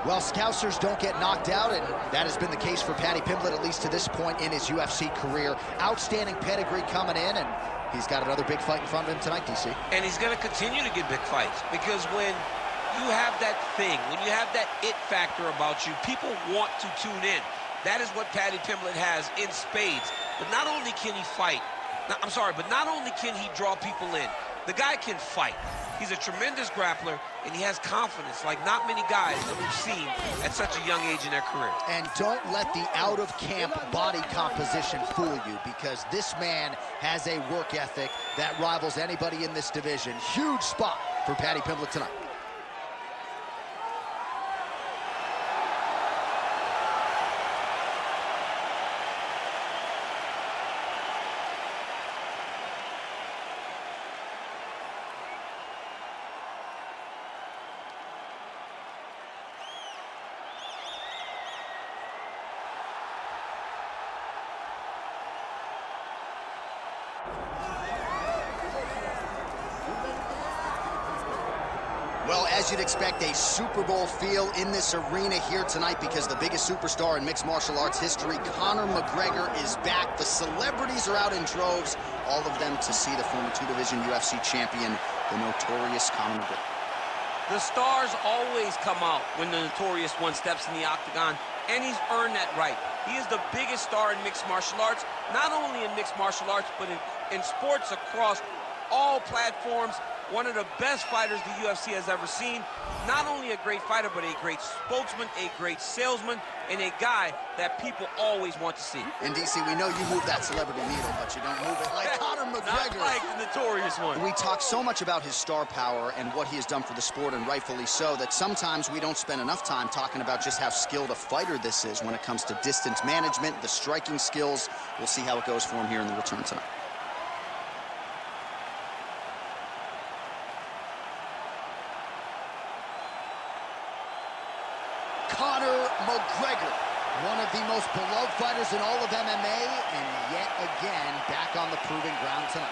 Well, Scousers don't get knocked out, and that has been the case for Paddy Pimblett, at least to this point in his UFC career. Outstanding pedigree coming in, and he's got another big fight in front of him tonight, DC. And he's going to continue to get big fights, because when you have that thing, when you have that it factor about you, people want to tune in. That is what Paddy Pimblett has in spades. But not only can he fight, but not only can he draw people in, the guy can fight. He's a tremendous grappler, and he has confidence like not many guys that we've seen at such a young age in their career. And don't let the out-of-camp body composition fool you, because this man has a work ethic that rivals anybody in this division. Huge spot for Paddy Pimblett tonight. Well, as you'd expect, a Super Bowl feel in this arena here tonight, because the biggest superstar in mixed martial arts history, Conor McGregor, is back. The celebrities are out in droves, all of them to see the former two-division UFC champion, the notorious Conor McGregor. The stars always come out when the notorious one steps in the octagon, and he's earned that right. He is the biggest star in mixed martial arts, not only in mixed martial arts, but in sports across all platforms. One of the best fighters the UFC has ever seen. Not only a great fighter, but a great spokesman, a great salesman, and a guy that people always want to see. And DC, we know you move that celebrity needle, but you don't move it like Conor McGregor. Not like the notorious one. We talk so much about his star power and what he has done for the sport, and rightfully so, that sometimes we don't spend enough time talking about just how skilled a fighter this is when it comes to distance management, the striking skills. We'll see how it goes for him here in the return tonight. Conor McGregor, one of the most beloved fighters in all of MMA, and yet again back on the proving ground tonight.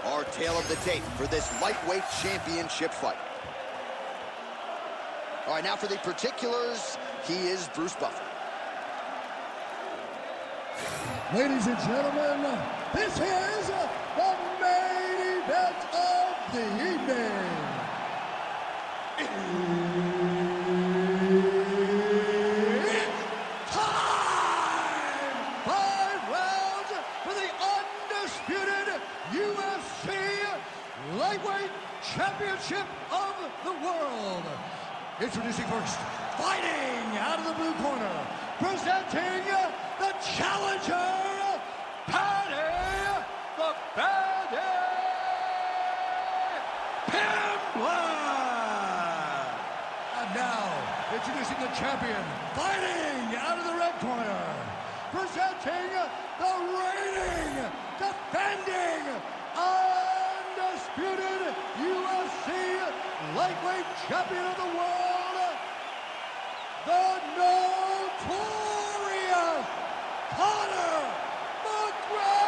Our tale of the tape for this lightweight championship fight. All right, now for the particulars, he is Bruce Buffer. Ladies and gentlemen, this is the main event of the evening. It's time! 5 rounds for the undisputed UFC Lightweight Championship of the World. Introducing first, fighting out of the blue corner, presenting the challenger, Paddy the Paddy Pimblett. And now, introducing the champion, fighting out of the red corner, presenting the reigning, defending, undisputed UFC lightweight champion of the world, the notorious Conor McGregor!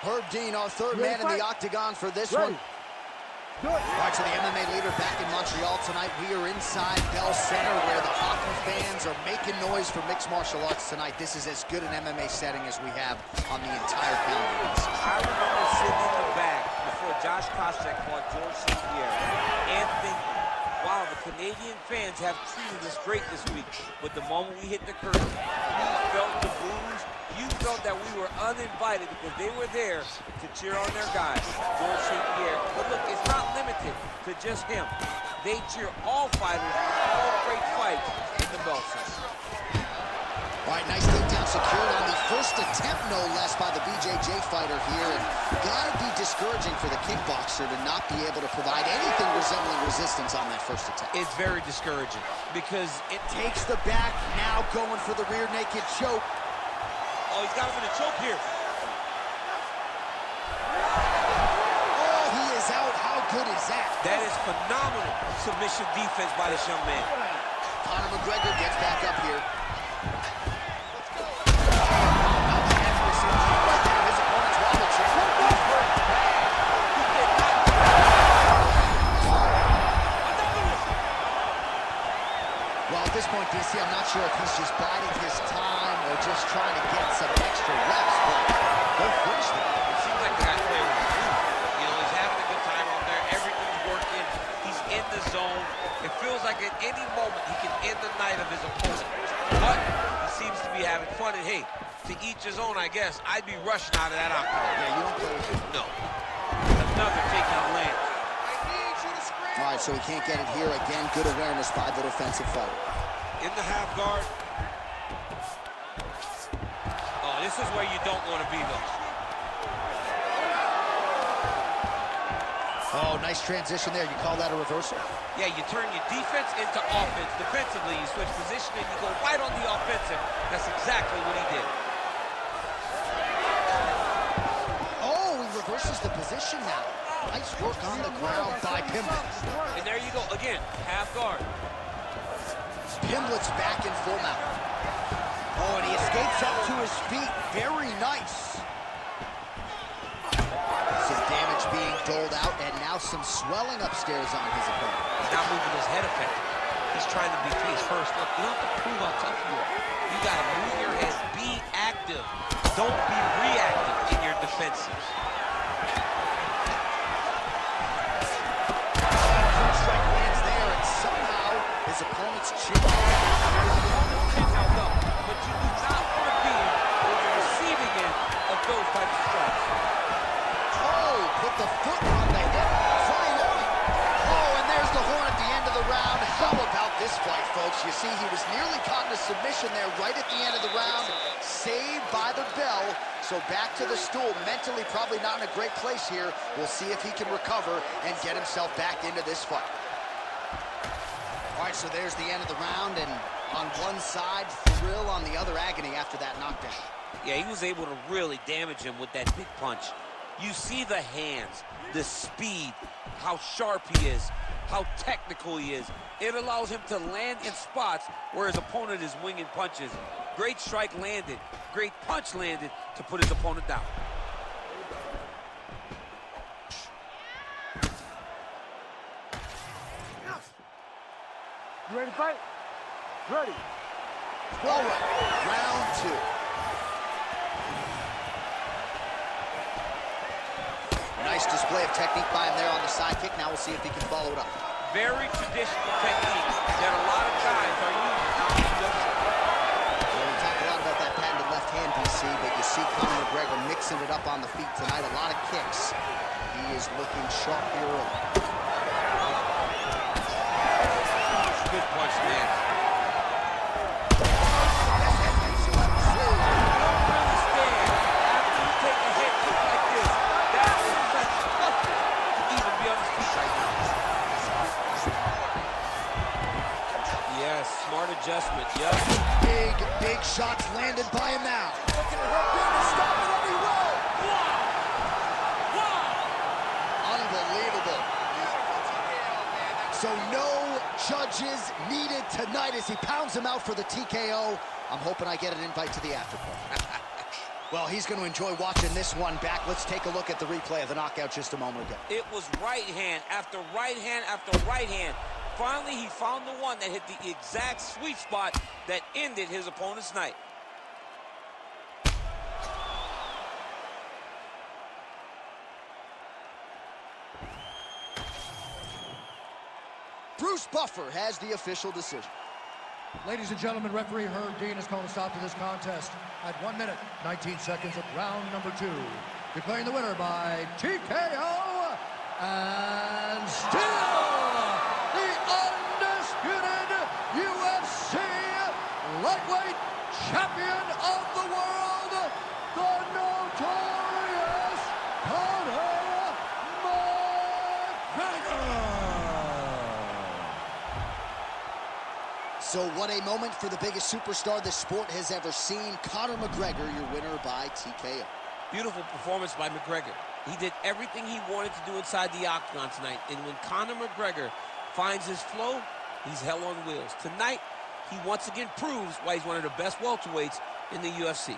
Herb Dean, our third man in the octagon for this one. All right, so the MMA leader back in Montreal tonight. We are inside Bell Center, where the hockey fans are making noise for mixed martial arts tonight. This is as good an MMA setting as we have on the entire calendar. I remember sitting in the back before Josh Koscheck fought George St. Pierre and thinking, wow, the Canadian fans have treated us great this week. But the moment we hit the curtain, you felt the boos. You felt that we were uninvited because they were there to cheer on their guys, George St. Pierre. But look, it's not limited to just him. They cheer all fighters, all great fights in the bell system. All right, nice takedown secured on the first attempt, no less, by the BJJ fighter here. And gotta be discouraging for the kickboxer to not be able to provide anything resembling resistance on that first attempt. It's very discouraging because it takes the back, now going for the rear naked choke. Oh, he's got him in a choke here. Oh, he is out. How good is that? That is phenomenal submission defense by this young man. Conor McGregor gets back up here. Well, at this point, DC, I'm not sure if he's just biding his time or just trying to get some extra reps, but they're finished. It seems like the guy's playing with the food. You know, he's having a good time out there. Everything's working. He's in the zone. It feels like at any moment he can end the night of his opponent. But he seems to be having fun. And hey, to each his own, I guess. I'd be rushing out of that octagon. Yeah, you don't play with it. No. Another takedown land. All right, so he can't get it here. Again, good awareness by the defensive fighter. In the half guard. Oh, this is where you don't want to be, though. Oh, nice transition there. You call that a reversal? Yeah, you turn your defense into offense. Defensively, you switch position and you go right on the offensive. That's exactly what he did. Oh, he reverses the position now. Nice work on the ground by Pimblett. And there you go, again, half guard. Pimblett's back in full mount. Oh, and he escapes up to his feet. Very nice. Some damage being doled out, and now some swelling upstairs on his opponent. He's not moving his head effectively. He's trying to be face first. Look, you don't have to prove how tough you are. You got to move your head. Be active. Don't be reactive in your defensives. Strike lands there, and somehow his opponent's chin. But you do not want to be on the receiving end of those types of strikes. Oh, put the foot on the hip. Flying over. Oh, and there's the horn at the end of the round. How about this fight, folks? You see, he was nearly caught in a submission there right at the end of the round. Saved by the bell. So back to the stool. Mentally probably not in a great place here. We'll see if he can recover and get himself back into this fight. All right, so there's the end of the round, and on one side, thrill, on the other, agony after that knockdown. Yeah, he was able to really damage him with that big punch. You see the hands, the speed, how sharp he is, how technical he is. It allows him to land in spots where his opponent is winging punches. Great strike landed, great punch landed to put his opponent down. You ready to fight? Ready. All right, round two. Nice display of technique by him there on the side kick. Now we'll see if he can follow it up. Very traditional technique that a lot of guys are using now in the UFC. Well, we talk a lot about that patented left hand, DC, but you see Conor McGregor mixing it up on the feet tonight. A lot of kicks. He is looking sharp here early. Good punch, man. Smart adjustment, yep. Big shots landed by him now. Looking at her to stop it every row. Wow. Unbelievable. So no judges needed tonight as he pounds him out for the TKO. I'm hoping I get an invite to the after party. Well, he's going to enjoy watching this one back. Let's take a look at the replay of the knockout just a moment ago. It was right hand after right hand after right hand. Finally, he found the one that hit the exact sweet spot that ended his opponent's night. Bruce Buffer has the official decision. Ladies and gentlemen, referee Herb Dean has called a stop to this contest at 1 minute, 19 seconds of round number 2. Declaring the winner by TKO and still the undisputed UFC lightweight champion of the world, the notorious Conor McGregor. So what a moment for the biggest superstar this sport has ever seen. Conor McGregor, your winner by TKO. Beautiful performance by McGregor. He did everything he wanted to do inside the octagon tonight. And when Conor McGregor finds his flow, he's hell on wheels. Tonight, he once again proves why he's one of the best welterweights in the UFC.